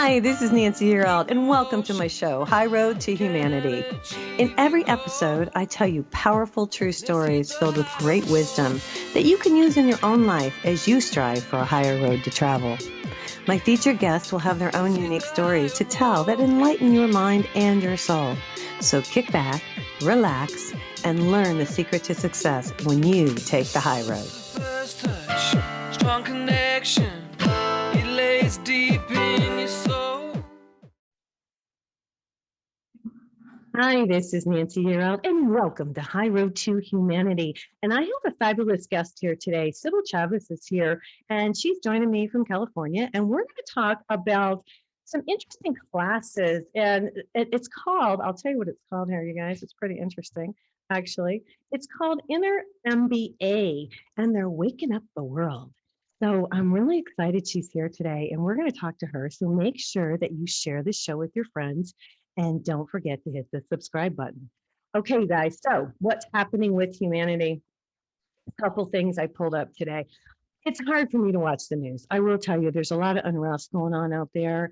Hi, this is Nancy Yearout, and welcome to my show, High Road to Humanity. In every episode, I tell you powerful true stories filled with great wisdom that you can use in your own life as you strive for a higher road to travel. My featured guests will have their own unique stories to tell that enlighten your mind and your soul. So kick back, relax, and learn the secret to success when you take the high road. First touch, strong connection, it lays deep in your soul. Hi, this is Nancy Yearout, and welcome to High Road to Humanity. And I have a fabulous guest here today. Sybil Chavis is here, and she's joining me from California, and we're going to talk about some interesting classes. And it's called, I'll tell you what it's called here, you guys. It's pretty interesting, actually. It's called Inner MBA, and they're waking up the world. So I'm really excited she's here today, and we're going to talk to her. So make sure that you share this show with your friends. And don't forget to hit the subscribe button. Okay, guys, so what's happening with humanity? A couple things I pulled up today. It's hard for me to watch the news. I will tell you, there's a lot of unrest going on out there.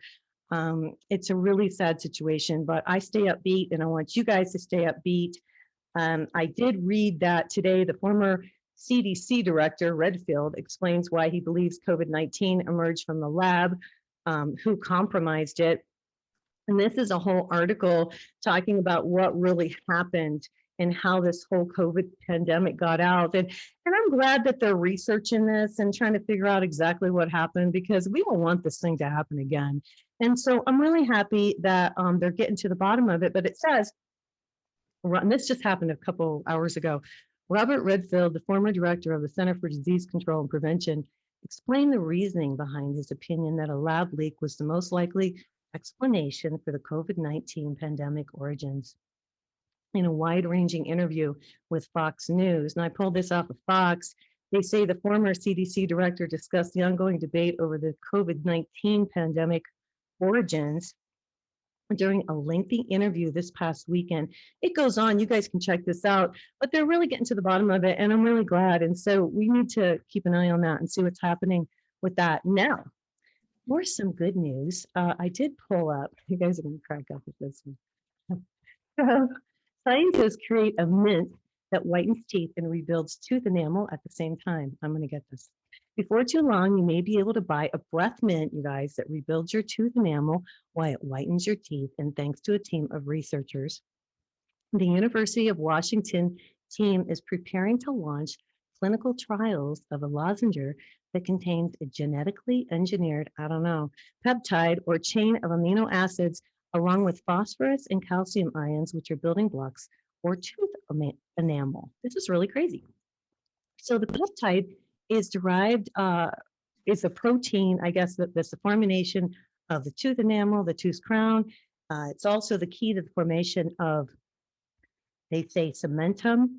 It's a really sad situation, but I stay upbeat, and I want you guys to stay upbeat. I did read that today the former CDC director, Redfield, explains why he believes COVID-19 emerged from the lab, who compromised it. And this is a whole article talking about what really happened and how this whole COVID pandemic got out. And I'm glad that they're researching this and trying to figure out exactly what happened, because we don't want this thing to happen again. And so I'm really happy that they're getting to the bottom of it. But it says, and this just happened a couple hours ago, Robert Redfield, the former director of the Center for Disease Control and Prevention, explained the reasoning behind his opinion that a lab leak was the most likely explanation for the COVID-19 pandemic origins. In a wide-ranging interview with Fox News, and I pulled this off of Fox, they say the former CDC director discussed the ongoing debate over the COVID-19 pandemic origins during a lengthy interview this past weekend. It goes on, you guys can check this out, but they're really getting to the bottom of it, and I'm really glad. And so we need to keep an eye on that and see what's happening with that. Now, for some good news, I did pull up, you guys are going to crack up with this one. So, scientists create a mint that whitens teeth and rebuilds tooth enamel at the same time. I'm going to get this. Before too long, you may be able to buy a breath mint, you guys, that rebuilds your tooth enamel while it whitens your teeth. And thanks to a team of researchers, the University of Washington team is preparing to launch clinical trials of a lozenge that contains a genetically engineered, peptide or chain of amino acids, along with phosphorus and calcium ions, which are building blocks or tooth enamel. This is really crazy. So the peptide is derived, is a protein, I guess, that's the formation of the tooth enamel, the tooth crown. It's also the key to the formation of, they say, cementum,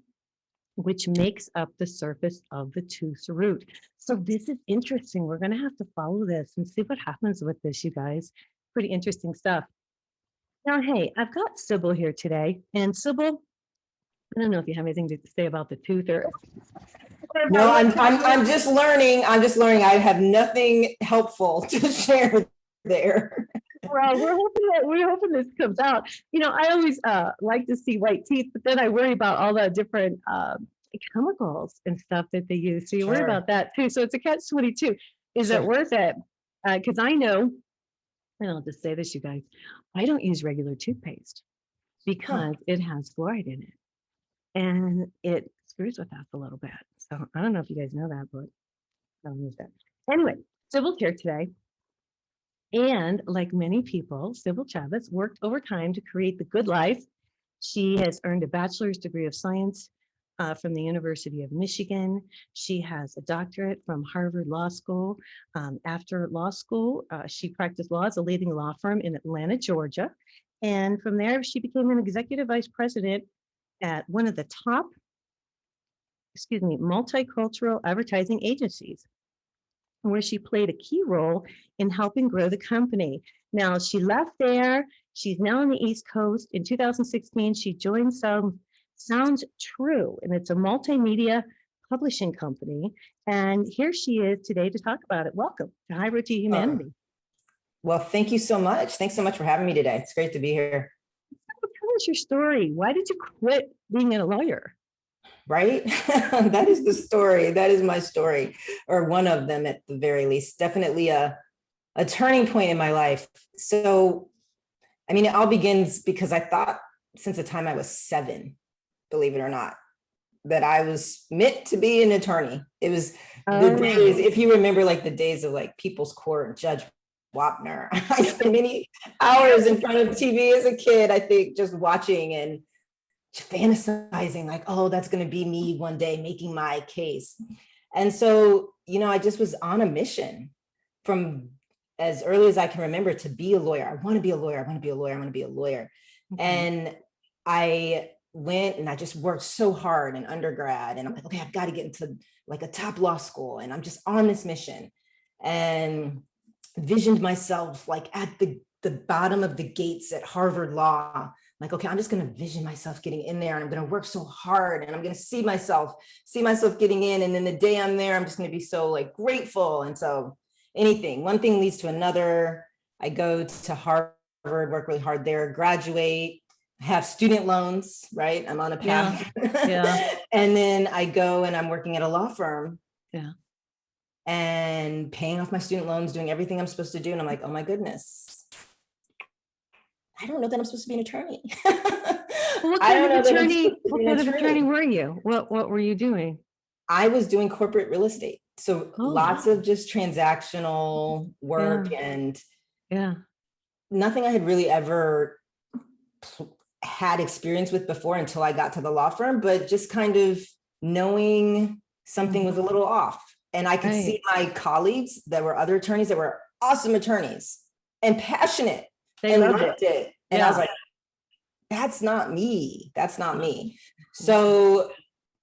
which makes up the surface of the tooth root. So this is interesting. We're going to have to follow this and see what happens with this, you guys. Pretty interesting stuff. Now, hey, I've got Sybil here today. And Sybil, I don't know if you have anything to say about the tooth or... No, I'm just learning. I have nothing helpful to share there. Well, we're hoping this comes out. You know, I always like to see white teeth, but then I worry about all the different chemicals and stuff that they use. So you worry about that too. So it's a catch-22. Is it worth it? Because I know, and I'll just say this, you guys, I don't use regular toothpaste because it has fluoride in it, and it screws with us a little bit. So I don't know if you guys know that, but I don't use that. Anyway, Sybil's here today. And like many people, Sybil Chavis worked overtime to create the good life. She has earned a bachelor's degree of science from the University of Michigan. She has a doctorate from Harvard Law School. After law school, she practiced law as a leading law firm in Atlanta, Georgia. And from there, she became an executive vice president at one of the top, multicultural advertising agencies, where she played a key role in helping grow the company. Now, she left there. She's now on the East Coast. In 2016, she joined Sounds True, and it's a multimedia publishing company. And here she is today to talk about it. Welcome to High Road to Humanity. Well, thank you so much. Thanks so much for having me today. It's great to be here. Tell us your story. Why did you quit being a lawyer? Right? That is the story. That is my story, or one of them at the very least. Definitely a turning point in my life. So, I mean, it all begins because I thought since the time I was 7, believe it or not, that I was meant to be an attorney. It was the days, if you remember, like the days of like People's Court and Judge Wapner. I spent many hours in front of TV as a kid, I think, just watching and fantasizing like, oh, that's going to be me one day making my case. And so, I just was on a mission from as early as I can remember to be a lawyer. I want to be a lawyer. I want to be a lawyer. I want to be a lawyer. Mm-hmm. And I went and I just worked so hard in undergrad. And I'm like, okay, I've got to get into like a top law school. And I'm just on this mission and visioned myself like at the bottom of the gates at Harvard Law. Like, okay, I'm just going to vision myself getting in there and I'm going to work so hard and I'm going to see myself getting in. And then the day I'm there, I'm just going to be so like grateful. And so one thing leads to another. I go to Harvard, work really hard there, graduate, have student loans, right? I'm on a path. Yeah. And then I go and I'm working at a law firm. Yeah. And paying off my student loans, doing everything I'm supposed to do. And I'm like, oh my goodness, I don't know that I'm supposed to be an attorney. Well, what kind of attorney were you? What were you doing? I was doing corporate real estate. So lots of just transactional work and nothing I had really ever had experience with before until I got to the law firm, but just kind of knowing something was a little off. And I could see my colleagues that were other attorneys that were awesome attorneys and passionate and loved it. And I was like, that's not me. That's not me. So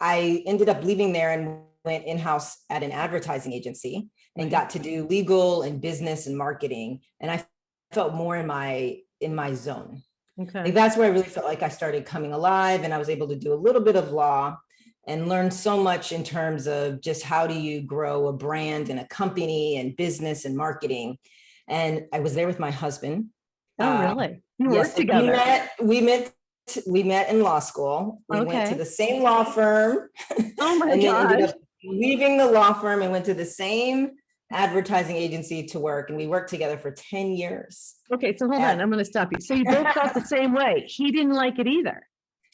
I ended up leaving there and went in-house at an advertising agency and got to do legal and business and marketing. And I felt more in my zone. Okay. Like that's where I really felt like I started coming alive and I was able to do a little bit of law and learn so much in terms of just how do you grow a brand and a company and business and marketing. And I was there with my husband. Oh, really? You yes, worked together. We met in law school. We went to the same law firm. Oh my and gosh. then ended up leaving the law firm and went to the same advertising agency to work. And we worked together for 10 years. Okay, so hold on. I'm going to stop you. So you both felt the same way. He didn't like it either.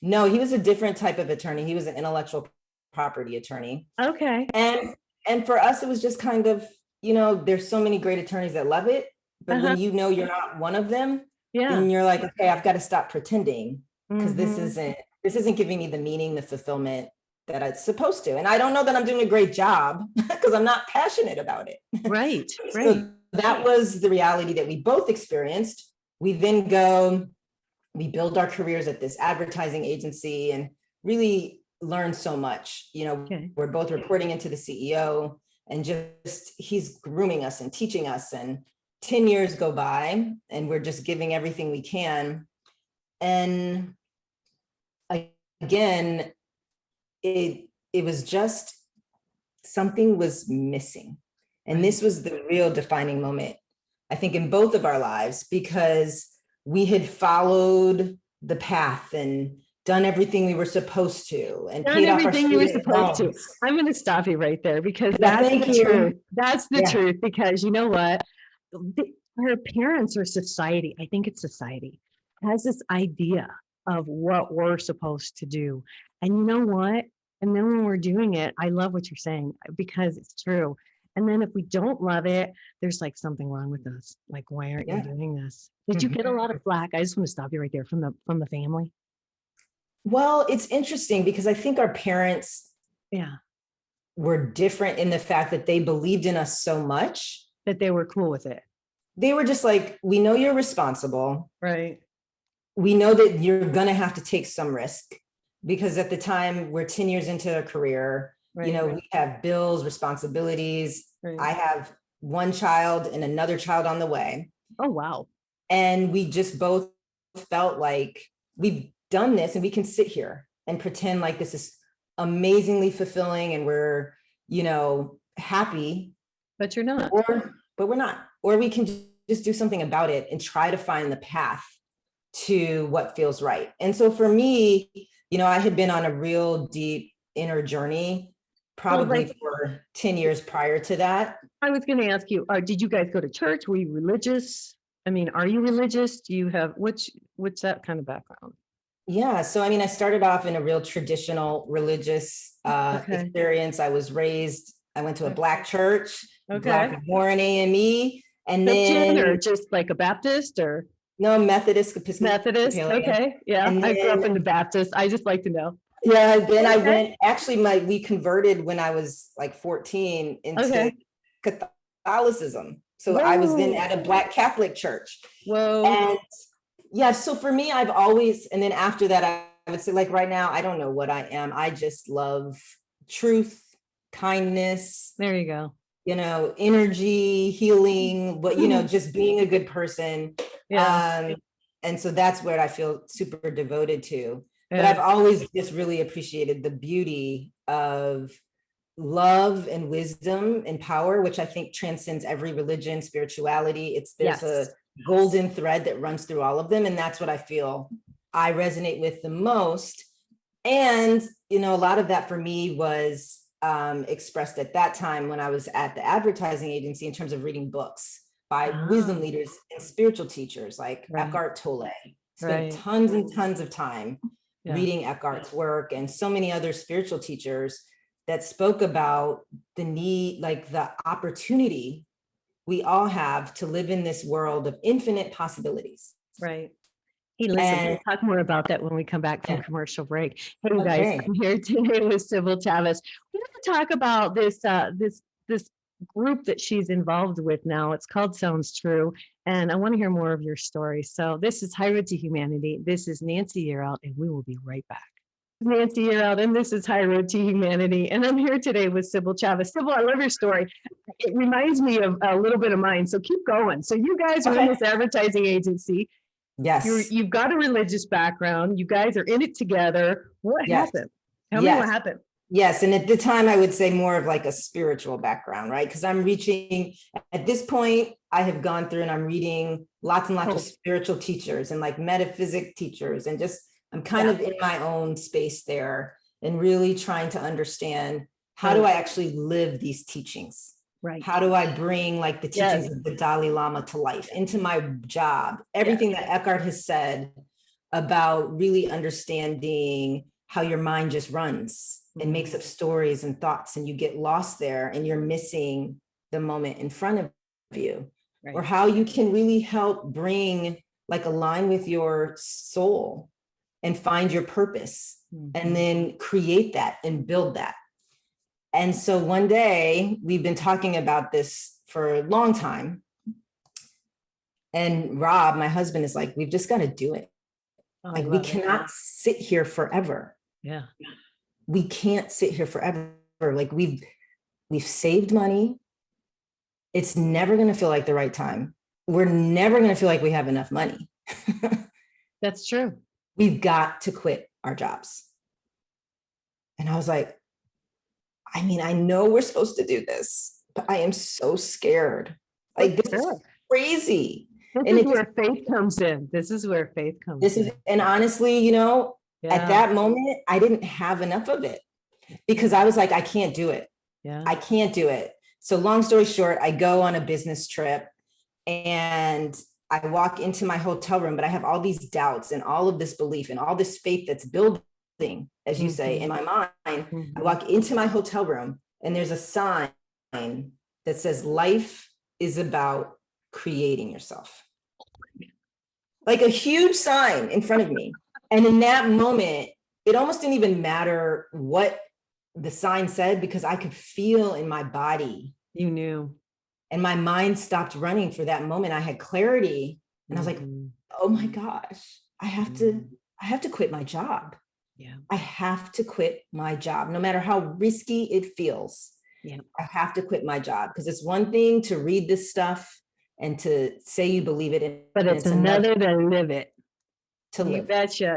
No, he was a different type of attorney. He was an intellectual property attorney. Okay. And for us, it was just kind of, there's so many great attorneys that love it, but when you're not one of them, then you're like, okay, I've got to stop pretending because this isn't giving me the meaning, the fulfillment that it's supposed to. And I don't know that I'm doing a great job because I'm not passionate about it. Right. So that was the reality that we both experienced. We then we build our careers at this advertising agency and really learn so much. We're both reporting into the CEO and just he's grooming us and teaching us. And 10 years go by and we're just giving everything we can. And again, it was just something was missing. And this was the real defining moment, I think, in both of our lives, because we had followed the path and done everything we were supposed to and paid off our student loans. I'm going to stop you right there because that's the truth. That's the truth, because you know what? Our parents or society, I think it's society, has this idea of what we're supposed to do. And you know what? And then when we're doing it, I love what you're saying because it's true. And then if we don't love it, there's like something wrong with us. Like, why aren't you doing this? Did you get a lot of flack? I just want to stop you right there from the family. Well, it's interesting because I think our parents were different in the fact that they believed in us so much that they were cool with it. They were just like, we know you're responsible. Right. We know that you're going to have to take some risk because at the time we're 10 years into a career. We have bills, responsibilities. Right. I have one child and another child on the way. Oh, wow. And we just both felt like we've done this and we can sit here and pretend like this is amazingly fulfilling and we're, happy. But you're not. But we're not. Or we can just do something about it and try to find the path to what feels right. And so for me, I had been on a real deep inner journey, probably for 10 years prior to that. I was going to ask you, did you guys go to church? Were you religious? I mean, are you religious? Do you have, what's that kind of background? Yeah. So, I started off in a real traditional religious experience. I went to a Black church, Black born AME, and Christian, then or just like a Baptist, or no, Methodist. Methodist. Okay. Yeah. And I grew up in the Baptist. I just like to know. Yeah. Then I went, actually, we converted when I was like 14 into Catholicism. So I was then at a Black Catholic church. Whoa. And yeah, so for me, I've always, and then after that, I would say, like, right now, I don't know what I am. I just love truth, kindness. There you go. Energy, healing, but, just being a good person. Yeah. And so that's what I feel super devoted to. Yeah. But I've always just really appreciated the beauty of love and wisdom and power, which I think transcends every religion, spirituality. There's a golden thread that runs through all of them. And that's what I feel I resonate with the most. And, a lot of that for me was expressed at that time when I was at the advertising agency in terms of reading books by wisdom leaders and spiritual teachers like Eckhart Tolle. Spent tons and tons of time reading Eckhart's work, and so many other spiritual teachers that spoke about the need, like the opportunity we all have to live in this world of infinite possibilities. Right. Hey, listen, we'll talk more about that when we come back from commercial break. Hey, guys, I'm here today with Sybil Chavis. We're going to talk about this group that she's involved with now. It's called Sounds True, and I want to hear more of your story. So this is High Road to Humanity. This is Nancy Yearout, and we will be right back. Nancy Yearout, and this is High Road to Humanity. And I'm here today with Sybil Chavis. Sybil, I love your story. It reminds me of a little bit of mine. So keep going. So you guys are in this advertising agency. Yes. You've got a religious background. You guys are in it together. What happened? Tell me what happened. Yes. And at the time, I would say more of like a spiritual background, right? Because I'm reaching, at this point, I have gone through and I'm reading lots and lots of spiritual teachers and like metaphysics teachers, and just I'm kind of in my own space there and really trying to understand, how do I actually live these teachings? Right. How do I bring like the teachings of the Dalai Lama to life into my job? Everything that Eckhart has said about really understanding how your mind just runs and makes up stories and thoughts, and you get lost there and you're missing the moment in front of you, or how you can really help bring, like, align with your soul and find your purpose, and then create that and build that. And so one day, we've been talking about this for a long time. And Rob, my husband, is like, we've just got to do it. Like, we cannot sit here forever. Yeah. We can't sit here forever. Like, we've saved money. It's never going to feel like the right time. We're never going to feel like we have enough money. That's true. We've got to quit our jobs. And I was like, I know we're supposed to do this, but I am so scared. Like, this is crazy. This is where faith comes in. This is where faith comes in. And honestly, at that moment, I didn't have enough of it, because I was like, I can't do it. Yeah. I can't do it. So long story short, I go on a business trip and I walk into my hotel room, but I have all these doubts and all of this belief and all this faith that's building, as you say, in my mind. I walk into my hotel room and there's a sign that says, life is about creating yourself. Like, a huge sign in front of me. And in that moment, it almost didn't even matter what the sign said, because I could feel in my body. You knew. And my mind stopped running for that moment. I had clarity, and I was like, oh my gosh, I have to quit my job. Yeah. I have to quit my job, no matter how risky it feels. Yeah. I have to quit my job, because it's one thing to read this stuff and to say you believe it, but it's another to live it. To live.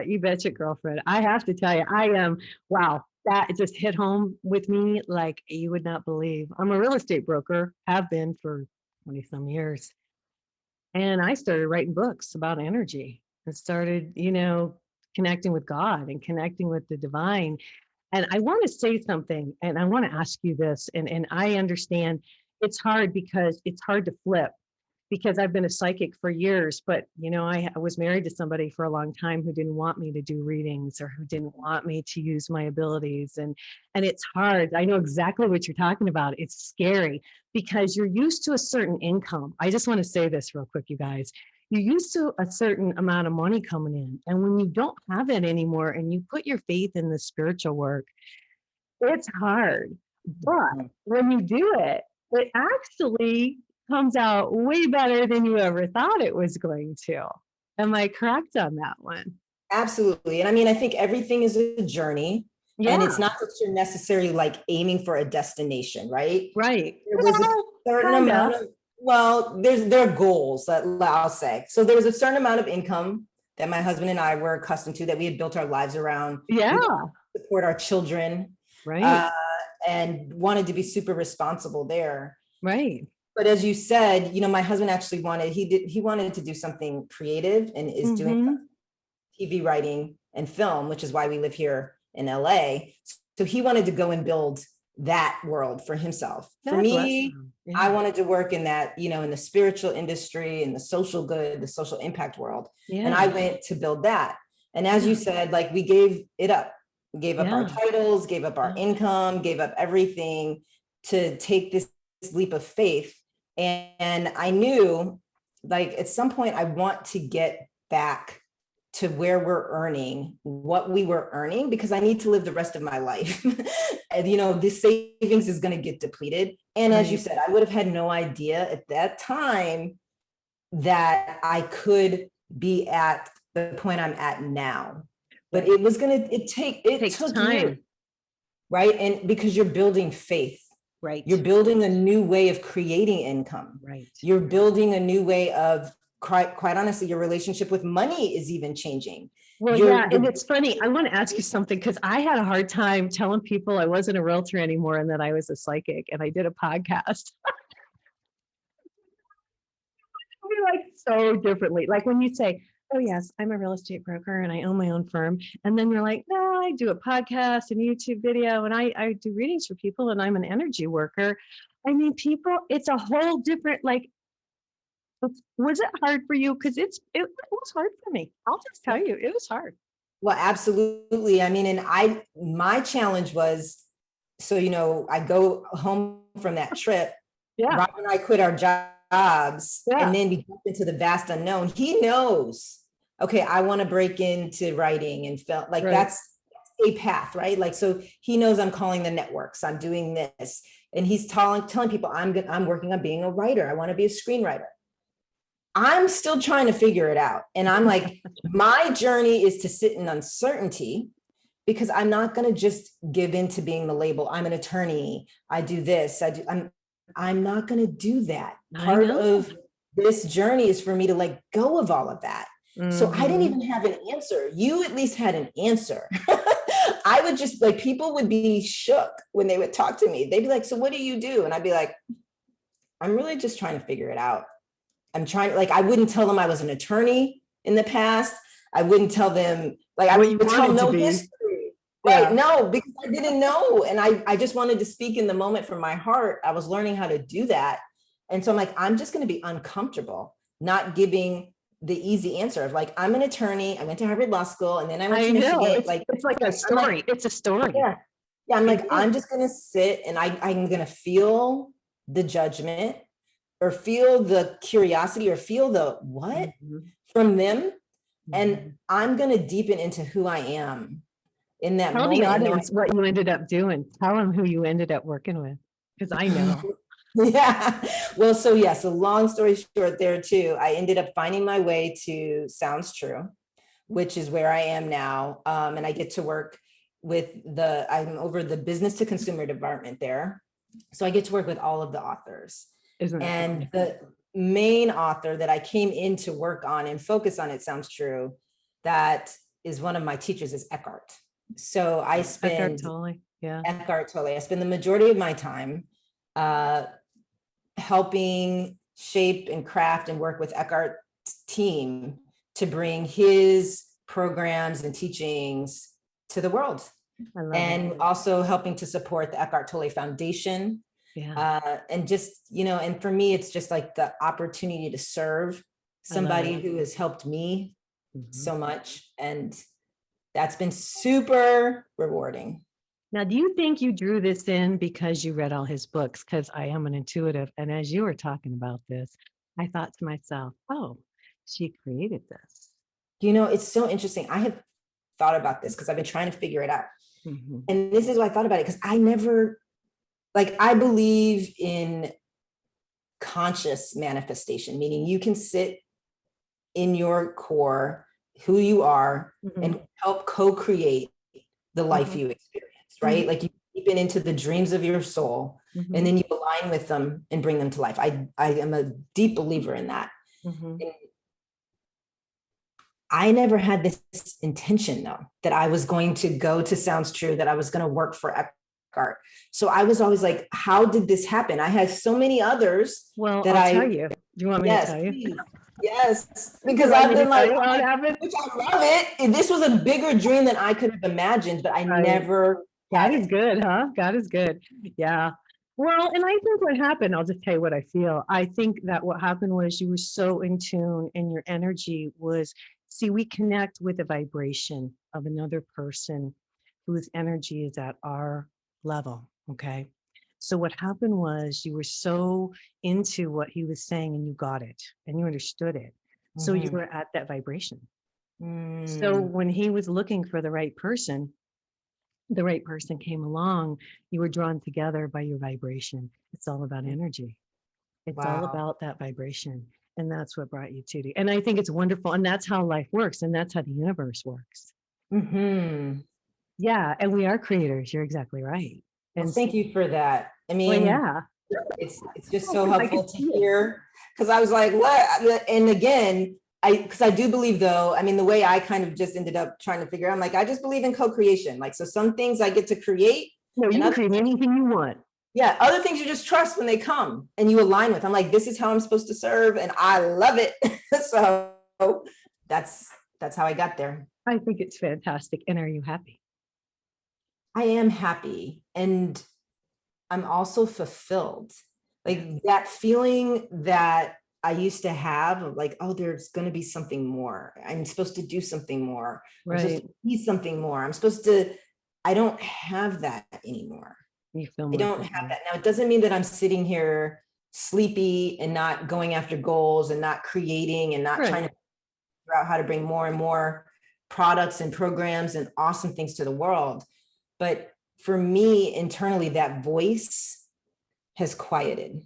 You betcha, girlfriend. I have to tell you, I am, wow, that just hit home with me like you would not believe. I'm a real estate broker, have been for 20 some years. And I started writing books about energy and started, connecting with God and connecting with the divine. And I want to say something, and I want to ask you this, and I understand it's hard because it's hard to flip because I've been a psychic for years, but I was married to somebody for a long time who didn't want me to do readings or who didn't want me to use my abilities. And it's hard. I know exactly what you're talking about. It's scary because you're used to a certain income. I just want to say this real quick, you guys. You're used to a certain amount of money coming in. And when you don't have it anymore and you put your faith in the spiritual work, it's hard. But when you do it, it actually comes out way better than you ever thought it was going to. Am I correct on that one? Absolutely. And I mean, I think everything is a journey. And it's Yeah, not that you're necessarily like aiming for a destination, right? right. There was a certain amount of, well, there are goals that I'll say. So there was a certain amount of income that my husband and I were accustomed to, that we had built our lives around. Yeah, We wanted to support our children, right, and wanted to be super responsible there. right. But as you said, my husband actually he wanted to do something creative, and is doing Mm-hmm. TV writing and film, which is why we live here in LA. So he wanted to go and build that world for himself. For God bless me, him. I Yeah, wanted to work in that, in the spiritual industry, in the social good, the social impact world. And I yeah, went to build that. And as you said, like, we gave it up. We gave up our yeah, titles, gave up our income, gave up everything to take this leap of faith. And I knew, like, at some point I want to get back to where we're earning what we were earning, because I need to live the rest of my life. And this savings is going to get depleted. And as you right. said, I would have had no idea at that time that I could be at the point I'm at now. But it was going to, it Takes took time. years, right? And because you're building faith, Right, you're building a new way of creating income. right. You're building a new way of, quite honestly, your relationship with money is even changing. Well, yeah, and it's funny. I want to ask you something because I had a hard time telling people I wasn't a realtor anymore and that I was a psychic, and I did a podcast. We like so differently. Like when you say, "Oh yes, I'm a real estate broker and I own my own firm," and then you're like, "No, I do a podcast and YouTube video, and I do readings for people, and I'm an energy worker." I mean, people, it's a whole different like. Was it hard for you? Because it was hard for me. I'll just tell you, it was hard. Well, absolutely. I mean, and my challenge was, so, I go home from that trip, Yeah, Rob and I quit our jobs, yeah, and then we jump into the vast unknown. He knows, okay, I want to break into writing and film. Like, right. that's a path, right? Like, so he knows I'm calling the networks, I'm doing this. And he's telling people I'm working on being a writer. I want to be a screenwriter. I'm still trying to figure it out. And I'm like, my journey is to sit in uncertainty, because I'm not going to just give in to being the label. I'm an attorney. I do this. I'm not going to do that. Part of this journey is for me to let go of all of that. So I didn't even have an answer. You at least had an answer. I would just, like, people would be shook when they would talk to me. They'd be like, "So what do you do?" And I'd be like, "I'm really just trying to figure it out. I'm trying," like, I wouldn't tell them I was an attorney in the past. I wouldn't tell them, like, I would tell no history. Right. No, because I didn't know. And I just wanted to speak in the moment from my heart. I was learning how to do that. And so I'm like, I'm just going to be uncomfortable, not giving the easy answer of, like, I'm an attorney. I went to Harvard Law School, and then I went to Michigan. It's like a story. It's a story. Yeah. Yeah. I'm like, I'm just going to sit, and I'm going to feel the judgment, or feel the curiosity, or feel the what from them. And I'm going to deepen into who I am in that Tell moment. the audience what you ended up doing. Tell them who you ended up working with, because I know. Yeah. Well, so long story short there too, I ended up finding my way to Sounds True, which is where I am now. And I get to work with I'm over the business to consumer department there. So I get to work with all of the authors. And the main author that I came in to work on and focus on, It Sounds True, that is one of my teachers, is Eckhart. So I spend Eckhart Tolle. I spend the majority of my time helping shape and craft and work with Eckhart's team to bring his programs and teachings to the world. I love And it. also helping to support the Eckhart Tolle Foundation. Yeah. And just, and for me, it's just like the opportunity to serve somebody who has helped me so much. And that's been super rewarding. Now, do you think you drew this in because you read all his books? Because I am an intuitive. And as you were talking about this, I thought to myself, oh, she created this. It's so interesting. I have thought about this because I've been trying to figure it out. And this is what I thought about it, because I never, I believe in conscious manifestation, meaning you can sit in your core, who you are, and help co-create the life you experience, right? Like you deep into the dreams of your soul, and then you align with them and bring them to life. I am a deep believer in that. I never had this intention, though, that I was going to go to Sounds True, that I was going to work for Eckhart. So I was always like, how did this happen? I had so many others. Well, that I'll tell you. Do you want me to tell you? Please. Yes, because I've been like, which I love it. This was a bigger dream than I could have imagined, but I never. God is good, huh? God is good. Yeah. Well, and I think what happened, I'll just tell you what I feel. I think that what happened was you were so in tune, and your energy was, see, we connect with the vibration of another person whose energy is at our level. Okay. So what happened was you were so into what he was saying, and you got it and you understood it. So you were at that vibration. So when he was looking for the right person came along, you were drawn together by your vibration. It's all about energy. It's all about that vibration. And that's what brought you to. And I think it's wonderful. And that's how life works. And that's how the universe works. Yeah. And we are creators. You're exactly right. And thank you for that. I mean, it's just so helpful to hear, because I was like, what? And again, because I do believe, though, I mean, the way I kind of just ended up trying to figure out, I'm like, I just believe in co-creation. So some things I get to create. No, you can create anything you want. Yeah. Other things you just trust when they come and you align with. I'm like, this is how I'm supposed to serve. And I love it. So that's how I got there. I think it's fantastic. And are you happy? I am happy. And I'm also fulfilled. That feeling that I used to have of oh, there's going to be something more. I'm supposed to do something more. Right. I'm supposed to be something more. I don't have that anymore. You feel I don't have that. Now, it doesn't mean that I'm sitting here sleepy and not going after goals and not creating and not trying to figure out how to bring more and more products and programs and awesome things to the world. But for me, internally, that voice has quieted.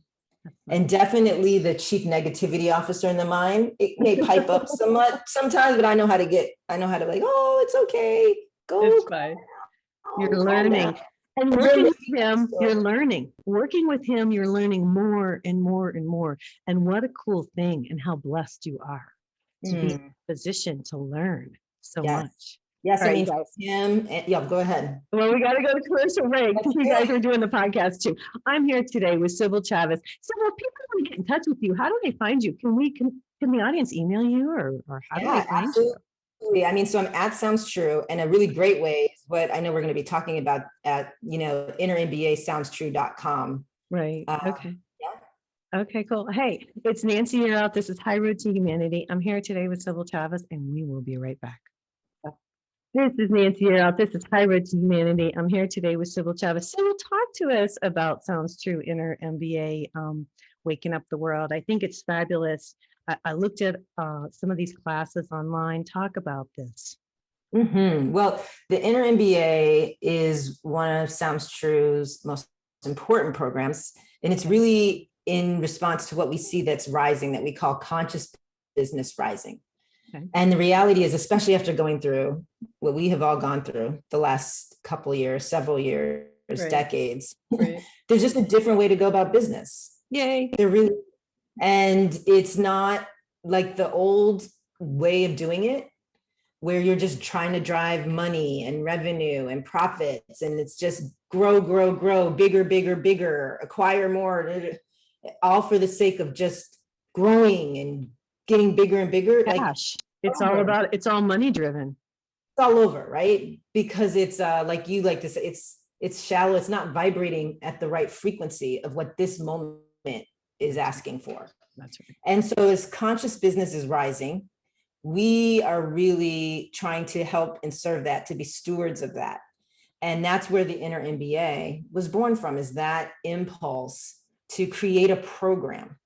And definitely the chief negativity officer in the mind, it may pipe up somewhat sometimes, but I know how to oh, it's okay. Go. It's fine. You're learning. And working with him, you're learning. Working with him, you're learning more and more and more. And what a cool thing, and how blessed you are to be in a position to learn so much. Yes, I mean, him. Go ahead. Well, we got to go to commercial break because you guys are doing the podcast too. I'm here today with Sybil Chavis. Sybil, if people want to get in touch with you, how do they find you? Can the audience email you, or how do they find you? I mean, so I'm at Sounds True, and a really great way is what I know we're going to be talking about at, Inner MBA SoundsTrue.com. Right. Okay. Okay, cool. Hey, it's Nancy here out. This is High Road to Humanity. I'm here today with Sybil Chavis, and we will be right back. This is Nancy here out. This is High Road to Humanity. I'm here today with Sybil Chavis. Sybil, talk to us about Sounds True Inner MBA, Waking Up the World. I think it's fabulous. I looked at some of these classes online. Talk about this. Well, the Inner MBA is one of Sounds True's most important programs, and it's really in response to what we see that's rising, that we call conscious business rising. Okay. And the reality is, especially after going through what we have all gone through the last couple of years, several years, decades, there's just a different way to go about business. Yay. There really, and it's not like the old way of doing it, where you're just trying to drive money and revenue and profits, and it's just grow, bigger, acquire more, all for the sake of just growing and getting bigger and bigger, like Cash. It's all money driven. it's all over, right? Because it's like you like to say, it's shallow, it's not vibrating at the right frequency of what this moment is asking for. That's right. And so as conscious business is rising, we are really trying to help and serve that, to be stewards of that. And that's where the Inner MBA was born from, is that impulse to create a program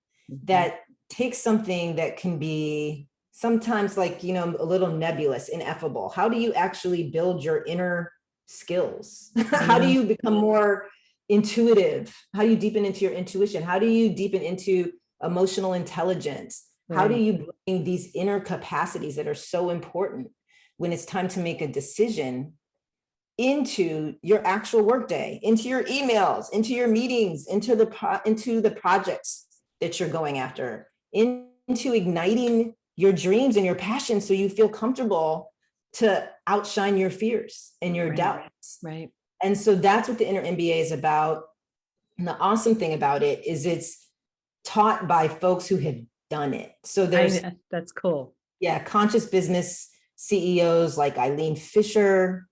that takes something that can be sometimes like, you know, a little nebulous, ineffable. How do you actually build your inner skills? How do you become more intuitive? How do you deepen into your intuition? How do you deepen into emotional intelligence? How do you bring these inner capacities that are so important when it's time to make a decision into your actual workday, into your emails, into your meetings, into the projects that you're going after, into igniting your dreams and your passions so you feel comfortable to outshine your fears and your doubts. Right. And so that's what the Inner MBA is about. And the awesome thing about it is it's taught by folks who have done it. So That's cool. Yeah, conscious business CEOs like Eileen Fisher,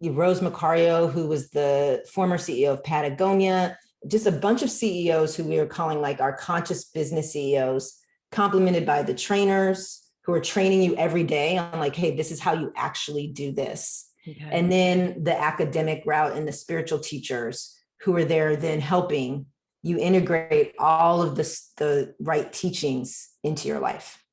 Rose Macario, who was the former CEO of Patagonia, just a bunch of CEOs who we are calling like our conscious business CEOs, complemented by the trainers who are training you every day on like, hey, this is how you actually do this. Okay. And then the academic route and the spiritual teachers who are there then helping you integrate all of the right teachings into your life.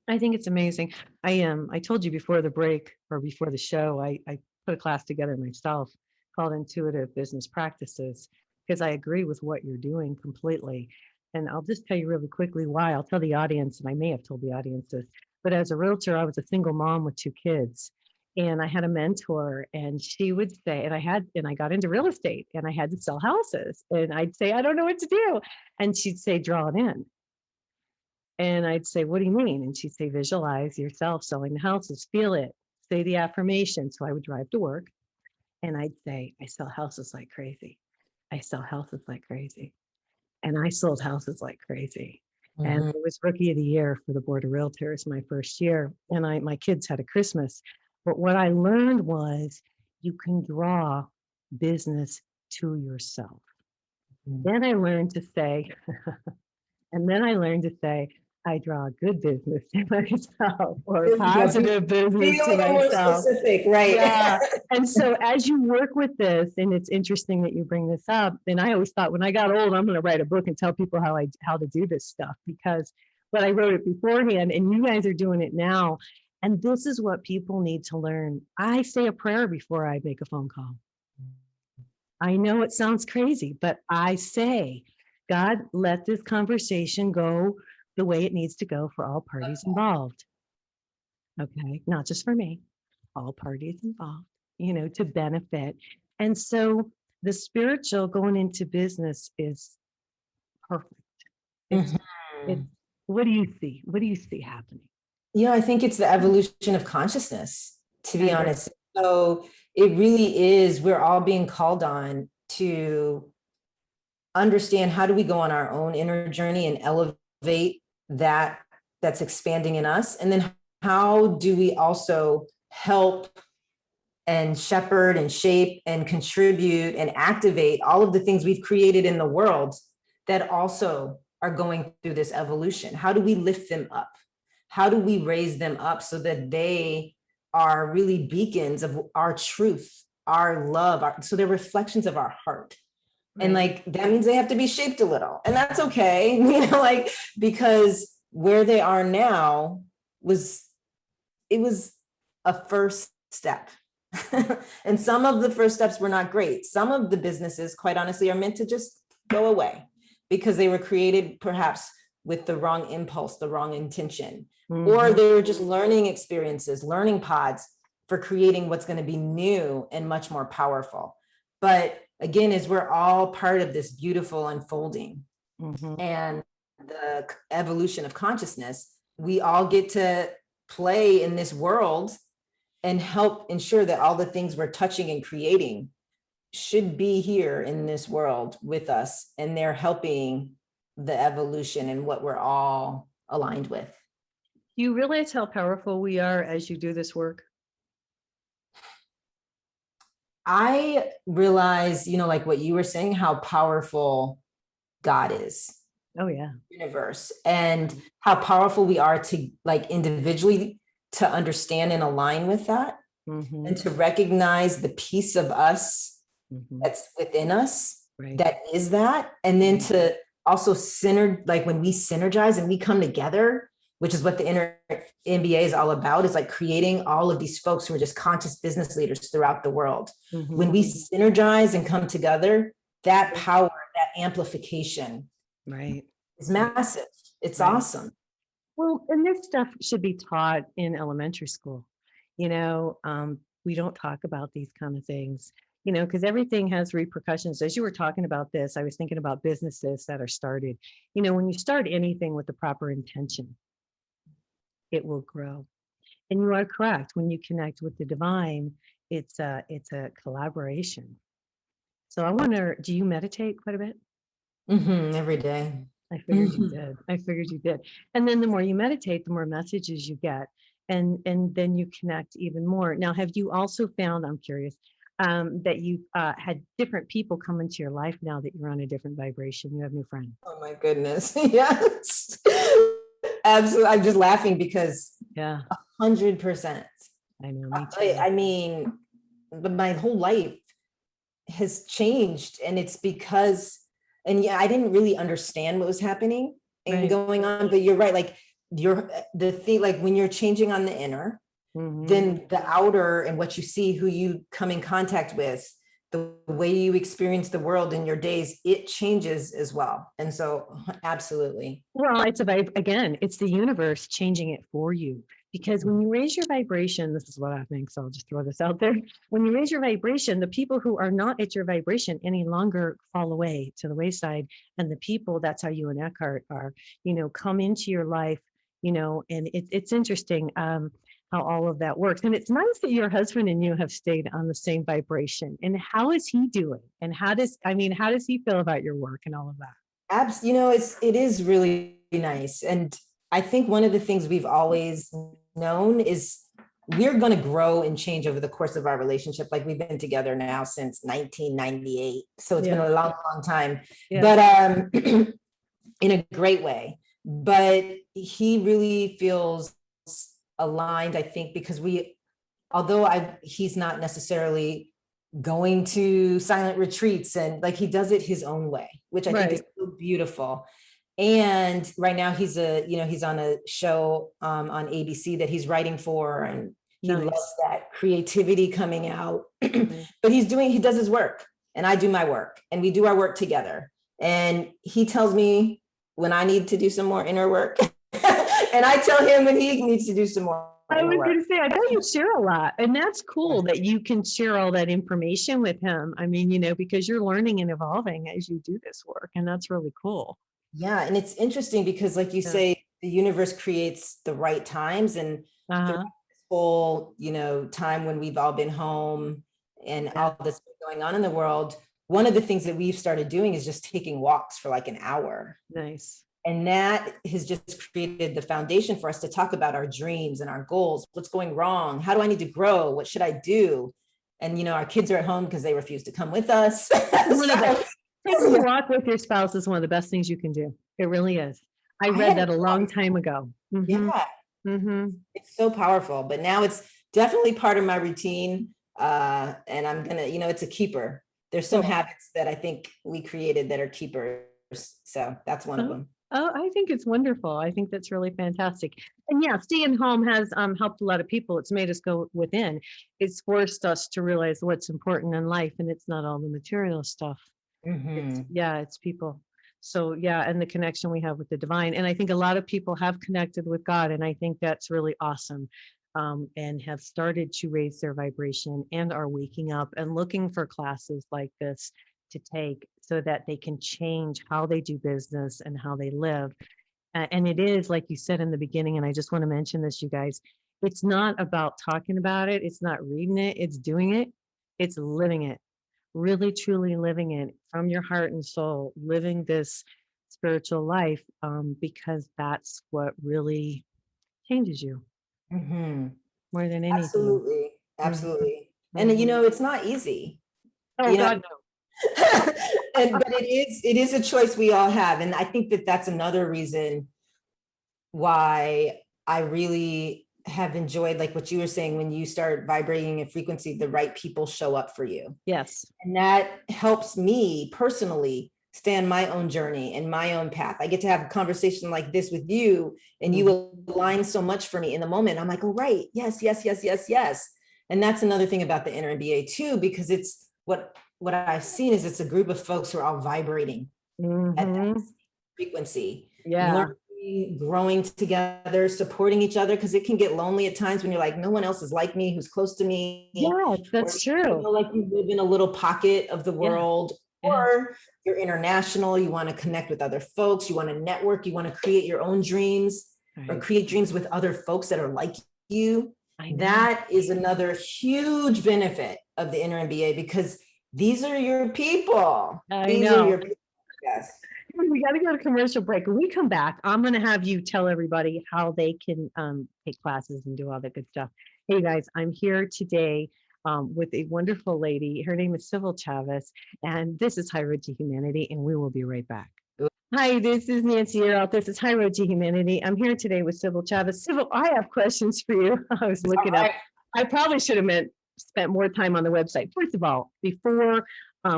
I think it's amazing. I told you before the break or before the show, I put a class together myself called Intuitive Business Practices, because I agree with what you're doing completely. And I'll just tell you really quickly why. I'll tell the audience, and I may have told the audience this, but as a realtor, I was a single mom with 2 kids. And I had a mentor, and she would say, and I got into real estate and I had to sell houses. And I'd say, I don't know what to do. And she'd say, draw it in. And I'd say, what do you mean? And she'd say, visualize yourself selling the houses, feel it, say the affirmation. So I would drive to work and I'd say, I sell houses like crazy. I sell houses like crazy. And I sold houses like crazy. And I was rookie of the year for the Board of Realtors my first year. And my kids had a Christmas. But what I learned was you can draw business to yourself. Then I learned to say, I draw good business to myself, or positive business to myself. Specific, right? Yeah. And so as you work with this, and it's interesting that you bring this up, and I always thought when I got old, I'm going to write a book and tell people how to do this stuff, because but I wrote it beforehand and you guys are doing it now. And this is what people need to learn. I say a prayer before I make a phone call. I know it sounds crazy, but I say, God, let this conversation go the way it needs to go for all parties involved. Okay, not just for me, all parties involved, to benefit. And so the spiritual going into business is perfect. What do you see? What do you see happening? Yeah, I think it's the evolution of consciousness, to be honest. So it really is, we're all being called on to understand how do we go on our own inner journey and elevate that's expanding in us. And then how do we also help and shepherd and shape and contribute and activate all of the things we've created in the world that also are going through this evolution? How do we lift them up? How do we raise them up so that they are really beacons of our truth, our love, so they're reflections of our heart? Right. And like, that means they have to be shaped a little, and that's okay, because where they are now was a first step. And some of the first steps were not great. Some of the businesses, quite honestly, are meant to just go away because they were created perhaps with the wrong impulse, the wrong intention, or they were just learning experiences, learning pods for creating what's going to be new and much more powerful. But again, as we're all part of this beautiful unfolding and the evolution of consciousness, we all get to play in this world and help ensure that all the things we're touching and creating should be here in this world with us, and they're helping the evolution and what we're all aligned with. Do you realize how powerful we are as you do this work? I realize, like what you were saying, how powerful God is, Oh, yeah. universe, and how powerful we are to like individually to understand and align with that, and to recognize the piece of us that's within us, Right. that is that, and then to also like when we synergize and we come together, which is what the Inner MBA is all about, is like creating all of these folks who are just conscious business leaders throughout the world. When we synergize and come together, that power, that amplification, right, is massive. It's right. awesome. Well, and this stuff should be taught in elementary school. We don't talk about these kind of things, because everything has repercussions. As you were talking about this, I was thinking about businesses that are started. When you start anything with the proper intention, it will grow. And you are correct. When you connect with the divine, it's a collaboration. So I wonder, do you meditate quite a bit? Every day. I figured you did. I figured you did. And then the more you meditate, the more messages you get. And then you connect even more. Now, have you also found, I'm curious, that you've had different people come into your life now that you're on a different vibration? You have new friends. Oh my goodness. Yes. Absolutely. I'm just laughing because 100%. I know, me too. I mean, my whole life has changed, and it's because, and I didn't really understand what was happening and going on, but you're right. Like the thing, like when you're changing on the inner, then the outer and what you see, who you come in contact with, the way you experience the world in your days, it changes as well. And so absolutely. Well, it's it's the universe changing it for you. Because when you raise your vibration, this is what I think, so I'll just throw this out there. When you raise your vibration, the people who are not at your vibration any longer fall away to the wayside. And the people, that's how you and Eckhart are, come into your life, and it's interesting how all of that works. And it's nice that your husband and you have stayed on the same vibration. And how is he doing? And how does he feel about your work and all of that? It is really nice. And I think one of the things we've always known is we're going to grow and change over the course of our relationship. Like we've been together now since 1998. So it's been a long, long time, but in a great way. But he really feels aligned, I think, because he's not necessarily going to silent retreats, and like he does it his own way, which I think is so beautiful. And right now he's on a show on ABC that he's writing for, and he loves that creativity coming out. But he does his work, and I do my work, and we do our work together. And he tells me when I need to do some more inner work, and I tell him when he needs to do some more. I was going to say, I know you share a lot, and that's cool that you can share all that information with him. I mean, because you're learning and evolving as you do this work, and that's really cool. Yeah. And it's interesting because like you say, the universe creates the right times, and this whole, time when we've all been home and all this going on in the world, one of the things that we've started doing is just taking walks for like an hour. Nice. And that has just created the foundation for us to talk about our dreams and our goals. What's going wrong? How do I need to grow? What should I do? And, our kids are at home because they refuse to come with us. Taking a walk with your spouse is one of the best things you can do. It really is. I read that a long time ago. Yeah. It's so powerful, but now it's definitely part of my routine. And I'm going to, it's a keeper. There's some habits that I think we created that are keepers. So that's one of them. Oh, I think it's wonderful. I think that's really fantastic. And staying home has helped a lot of people. It's made us go within. It's forced us to realize what's important in life, and it's not all the material stuff. It's people. So and the connection we have with the divine. And I think a lot of people have connected with God, and I think that's really awesome. And have started to raise their vibration and are waking up and looking for classes like this to take so that they can change how they do business and how they live. And it is, like you said in the beginning, and I just want to mention this, you guys, it's not about talking about it. It's not reading it. It's doing it. It's living it, really, truly living it from your heart and soul, living this spiritual life, because that's what really changes you Mhm. more than anything. Absolutely. Mhm, Absolutely. And mhm. it's not easy, Oh you know, God, but it is a choice we all have. And I think that that's another reason why I really have enjoyed, like what you were saying, when you start vibrating in frequency, the right people show up for you. yes. And that helps me personally stay on my own journey and my own path. I get to have a conversation like this with you, and Mhm. you align so much for me in the moment. I'm like, oh, right. Yes, yes, yes, yes, yes. And that's another thing about the Inner MBA too, because it's what I've seen is it's a group of folks who are all vibrating at that Mhm. frequency, Yeah. learning, growing together, supporting each other, because it can get lonely at times when you're like, no one else is like me, who's close to me, Yes, or that's you true. feel like you live in a little pocket of the Yeah, world, yeah. or you're international, you want to connect with other folks, you want to network, you want to create your own dreams or Right. create dreams with other folks that are like you. I know. That is another huge benefit of the Inner MBA, because these are your people. I These are know. your people. Yes. We got to go to commercial break. When we come back, I'm going to have you tell everybody how they can take classes and do all that good stuff. Hey guys, I'm here today with a wonderful lady. Her name is Sybil Chavis, and this is High Road to Humanity, and we will be right back. Hi, this is Nancy Earl. This is High Road to Humanity. I'm here today with Sybil Chavis. Sybil, I have questions for you. I was looking up. I probably should have spent more time on the website. First of all, before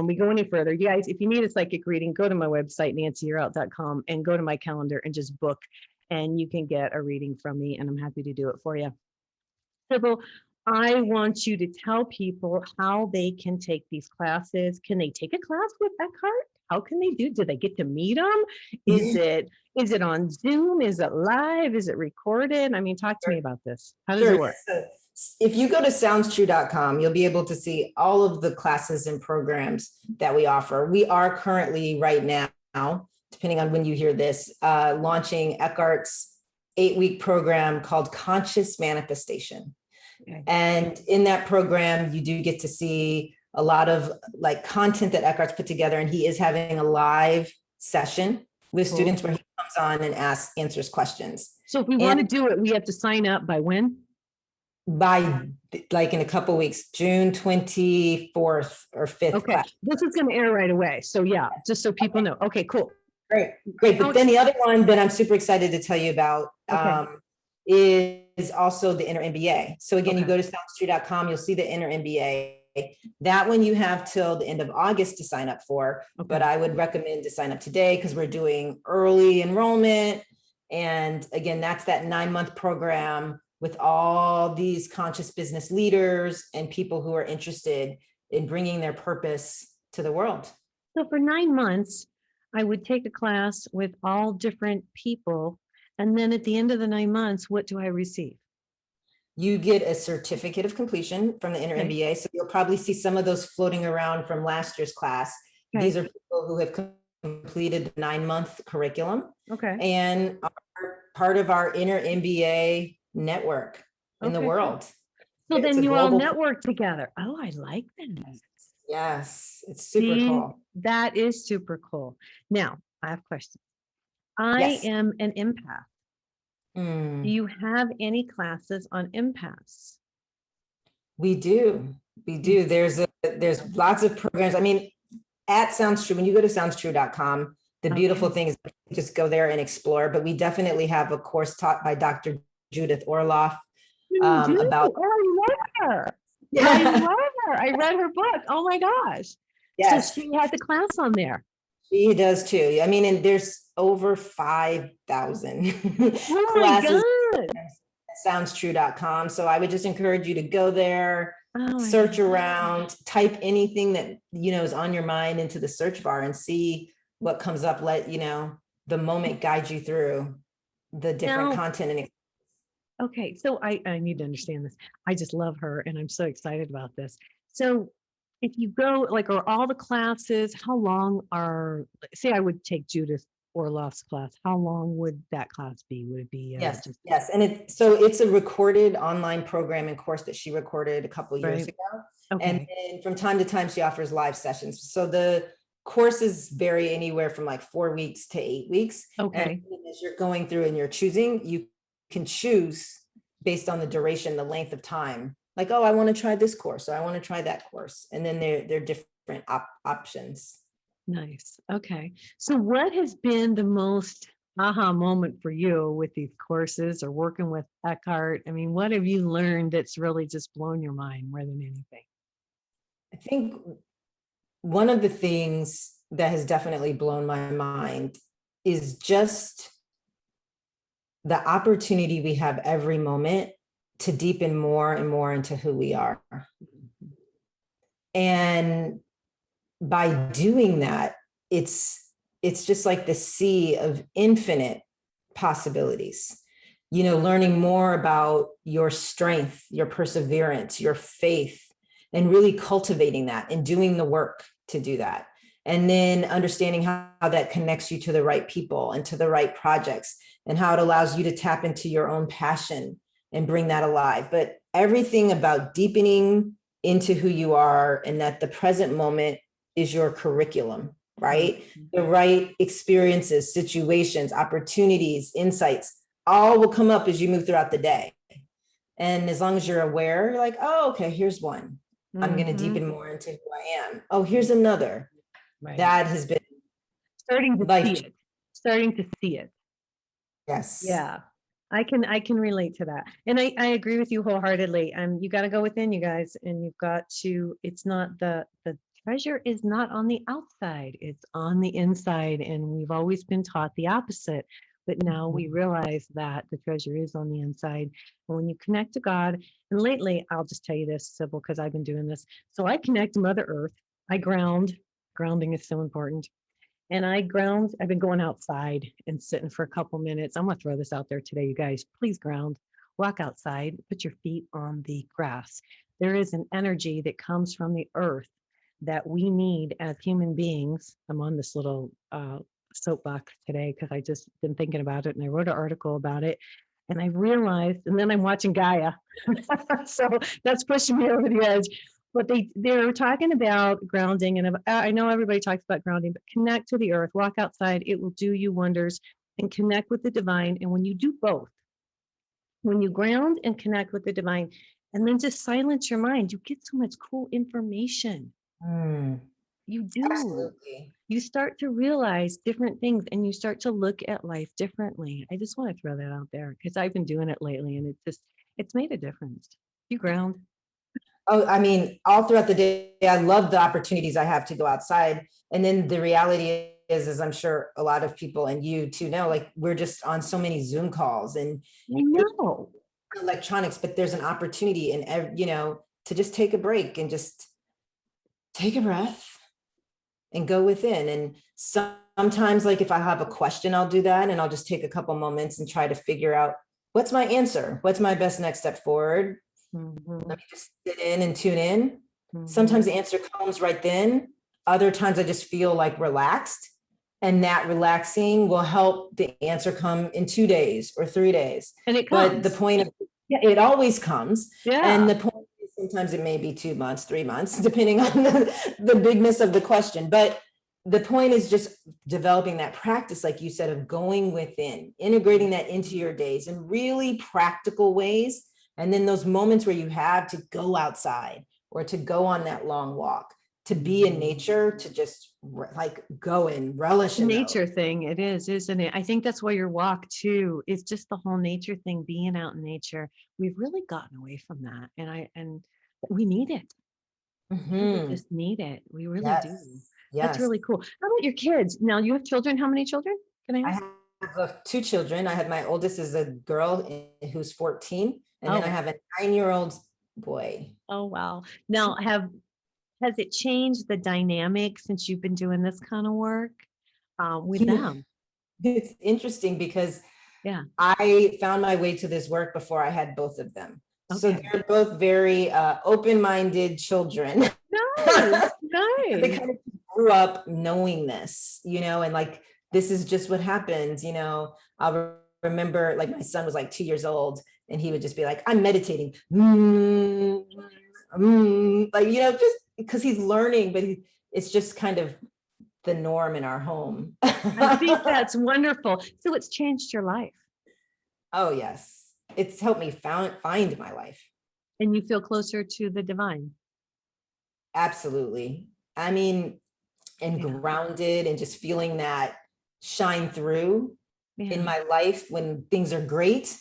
we go any further, you guys, if you need a psychic reading, go to my website, nancyyearout.com, and go to my calendar and just book, and you can get a reading from me, and I'm happy to do it for you. Sybil, I want you to tell people how they can take these classes. Can they take a class with Eckhart? How can they do they get to meet him? Is it on Zoom? Is it live? Is it recorded? I mean, talk to me about this. How does it Sure. work? So if you go to soundstrue.com, you'll be able to see all of the classes and programs that we offer. We are currently right now, depending on when you hear this, launching Eckhart's 8-week program called Conscious Manifestation. Okay. And in that program, you do get to see a lot of like content that Eckhart's put together. And he is having a live session with Cool. students where he comes on and answers questions. So if we want to do it, we have to sign up by when? By like in a couple weeks, June 24th or 5th. Okay, class. this is going to air right away. So yeah, just so people know. Okay, cool. Great. But then the other one that I'm super excited to tell you about is also the Inner MBA. So again, you go to soundstrue.com, you'll see the Inner MBA. That one you have till the end of August to sign up for, but I would recommend to sign up today because we're doing early enrollment. And again, that's that 9-month program with all these conscious business leaders and people who are interested in bringing their purpose to the world. So for 9 months, I would take a class with all different people. And then at the end of the 9 months, what do I receive? You get a certificate of completion from the Inner MBA. So you'll probably see some of those floating around from last year's class. These are people who have completed the 9-month curriculum. And are part of our Inner MBA network in the world. So then you all network together. Oh, I like that. Yes, it's super cool. That is super cool. Now, I have questions. I am an empath. Do you have any classes on empaths? We do. We do. There's lots of programs. I mean, at SoundsTrue, when you go to soundstrue.com, the beautiful thing is just go there and explore. But we definitely have a course taught by Dr. Judith Orloff about. Oh, I love her. Yeah. I love her. I read her book. Oh my gosh. Yes. So she had the class on there. She does too. I mean, and there's over 5,000 classes at soundstrue.com. So I would just encourage you to go there, search around, type anything that, is on your mind into the search bar and see what comes up. Let, the moment guide you through the different content. And okay. So I need to understand this. I just love her and I'm so excited about this. So if you go, are all the classes, how long say I would take Judith Orloff's class, how long would that class be? Would it be? Yes. And it's a recorded online program and course that she recorded a couple of years ago. And then from time to time, she offers live sessions. So the courses vary anywhere from like 4 weeks to 8 weeks. Okay. And as you're going through and you're choosing, you can choose based on the duration, the length of time. Like, oh, I want to try this course, or I want to try that course. And then they're different options. Nice. Okay. So what has been the most aha moment for you with these courses or working with Eckhart? I mean, what have you learned that's really just blown your mind more than anything? I think one of the things that has definitely blown my mind is just the opportunity we have every moment to deepen more and more into who we are. And by doing that, it's just like the sea of infinite possibilities. Learning more about your strength, your perseverance, your faith, and really cultivating that and doing the work to do that. And then understanding how that connects you to the right people and to the right projects, and how it allows you to tap into your own passion and bring that alive. But everything about deepening into who you are, and that the present moment is your curriculum, right? Mm-hmm. The right experiences, situations, opportunities, insights, all will come up as you move throughout the day. And as long as you're aware, you're like, oh, okay, here's one. Mm-hmm. I'm going to deepen more into who I am. Oh, here's another. Right. That has been starting to see it. Yes. Yeah. I can relate to that. And I agree with you wholeheartedly. You got to go within, you guys, and you've got to, it's not the treasure is not on the outside, it's on the inside. And we've always been taught the opposite, but now we realize that the treasure is on the inside. And when you connect to God, and lately, I'll just tell you this, Sybil, because I've been doing this. So I connect to Mother Earth. I ground. Grounding is so important. And I've been going outside and sitting for a couple minutes. I'm going to throw this out there today, you guys. Please ground. Walk outside, put your feet on the grass. There is an energy that comes from the earth that we need as human beings. I'm on this little soapbox today because I just been thinking about it, and I wrote an article about it. And I realized, and then I'm watching Gaia. So that's pushing me over the edge. But they're talking about grounding, and I know everybody talks about grounding, but connect to the earth, walk outside, it will do you wonders, and connect with the divine. And when you do both, when you ground and connect with the divine, and then just silence your mind, you get so much cool information. You do. Absolutely. You start to realize different things, and you start to look at life differently. I just want to throw that out there because I've been doing it lately, and it's made a difference. You ground. Oh, I mean, all throughout the day, I love the opportunities I have to go outside. And then the reality is I'm sure a lot of people, and you too know, like, we're just on so many Zoom calls and electronics, but there's an opportunity to just take a break and just take a breath and go within. And sometimes, like, if I have a question, I'll do that, and I'll just take a couple moments and try to figure out what's my answer, what's my best next step forward. Mm-hmm. Let me just sit in and tune in. Mm-hmm. Sometimes the answer comes right then. Other times I just feel like relaxed, and that relaxing will help the answer come in 2 days or 3 days. And it comes. But the point of it always comes. Yeah. And the point is sometimes it may be 2 months, 3 months, depending on the bigness of the question. But the point is just developing that practice, like you said, of going within, integrating that into your days in really practical ways. And then those moments where you have to go outside or to go on that long walk, to be in nature, to just like go and relish in nature thing. It is, isn't it? I think that's why your walk too is just the whole nature thing, being out in nature. We've really gotten away from that. And we need it. We just need it. We really do. Yes. That's really cool. How about your kids? Now, you have children. How many children? Can I ask? I have 2 children. I have my oldest is a girl who's 14. And then I have a 9-year-old boy. Oh, wow. Now, has it changed the dynamic since you've been doing this kind of work with them? It's interesting because I found my way to this work before I had both of them. Okay. So they're both very open-minded children. Nice. They kind of grew up knowing this, and like, this is just what happens. I'll remember, like, my son was like 2 years old, and he would just be like, I'm meditating. Like, just because he's learning, but it's just kind of the norm in our home. I think that's wonderful. So it's changed your life. Oh, yes. It's helped me find my life. And you feel closer to the divine. Absolutely. I mean, and grounded and just feeling that shine through in my life when things are great,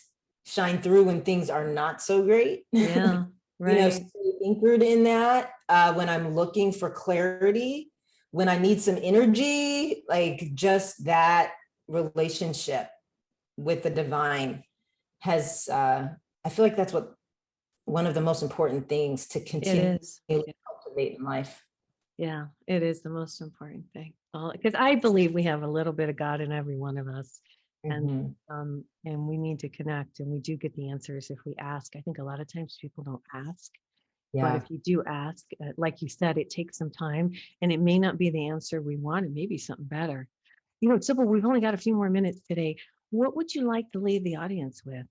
shine through when things are not so great. Yeah, right. You know, stay anchored in that when I'm looking for clarity, when I need some energy, like just that relationship with the divine has, I feel like that's what one of the most important things to continue to cultivate in life. Yeah, it is the most important thing. Because I believe we have a little bit of God in every one of us. And we need to connect, and we do get the answers if we ask. I think a lot of times people don't ask. But if you do ask, like you said, it takes some time, and it may not be the answer we want. It may be something better. You know, Sybil, we've only got a few more minutes today. What would you like to leave the audience with?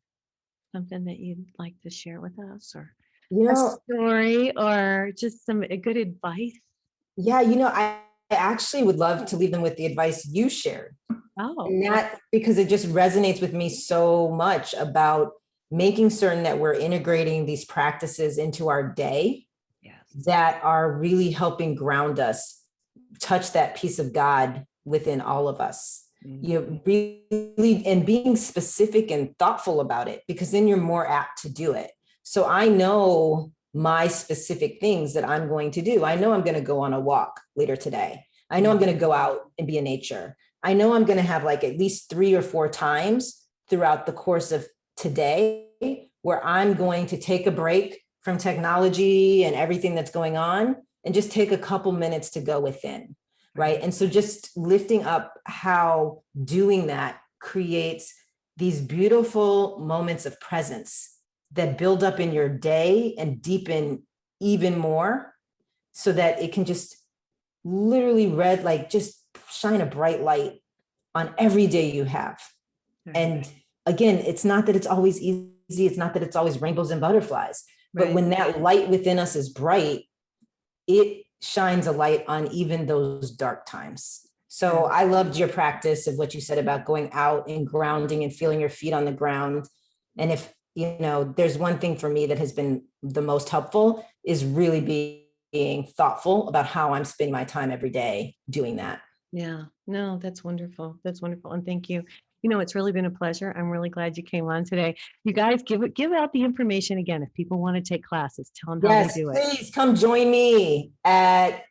Something that you'd like to share with us, or a story, or just some good advice? Yeah, you know, I actually would love to leave them with the advice you shared. Oh, and that because it just resonates with me so much about making certain that we're integrating these practices into our day that are really helping ground us, touch that piece of God within all of us. You know, really, and being specific and thoughtful about it, because then you're more apt to do it. So I know my specific things that I'm going to do. I know I'm going to go on a walk later today. I know I'm going to go out and be in nature. I know I'm going to have like at least 3 or 4 times throughout the course of today where I'm going to take a break from technology and everything that's going on and just take a couple minutes to go within, right? And so just lifting up how doing that creates these beautiful moments of presence that build up in your day and deepen even more so that it can just literally just shine a bright light on every day you have. And again, it's not that it's always easy. It's not that it's always rainbows and butterflies, but when that light within us is bright, it shines a light on even those dark times. So I loved your practice of what you said about going out and grounding and feeling your feet on the ground. And if, you know, there's one thing for me that has been the most helpful is really being thoughtful about how I'm spending my time every day doing that. Yeah, no, that's wonderful. That's wonderful. And thank you. You know, it's really been a pleasure. I'm really glad you came on today. You guys give out the information again. If people want to take classes, tell them how they do it. Please come join me at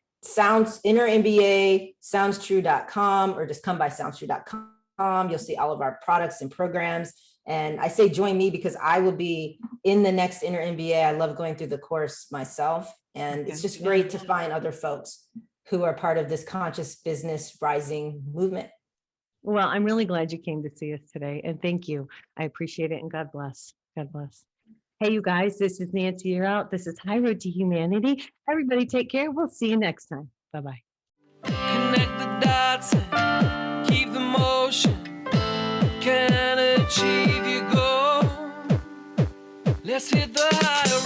Inner MBA, SoundsTrue.com, or just come by SoundsTrue.com. You'll see all of our products and programs. And I say join me because I will be in the next Inner MBA. I love going through the course myself. And it's just great to find other folks who are part of this conscious business rising movement. Well, I'm really glad you came to see us today. And thank you. I appreciate it. And God bless. God bless. Hey, you guys, this is Nancy. You're out. This is High Road to Humanity. Everybody take care. We'll see you next time. Bye-bye. Connect the dots and keep the motion. Can achieve your goal. Let's hit the high road.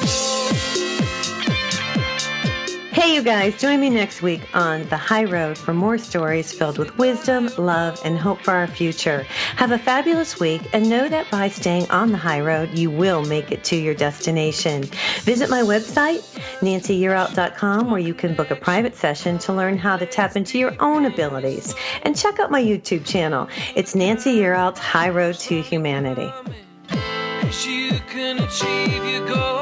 Hey, you guys, join me next week on The High Road for more stories filled with wisdom, love, and hope for our future. Have a fabulous week, and know that by staying on the high road, you will make it to your destination. Visit my website, nancyyearout.com, where you can book a private session to learn how to tap into your own abilities. And check out my YouTube channel. It's Nancy Yearout's High Road to Humanity. You can achieve your goal.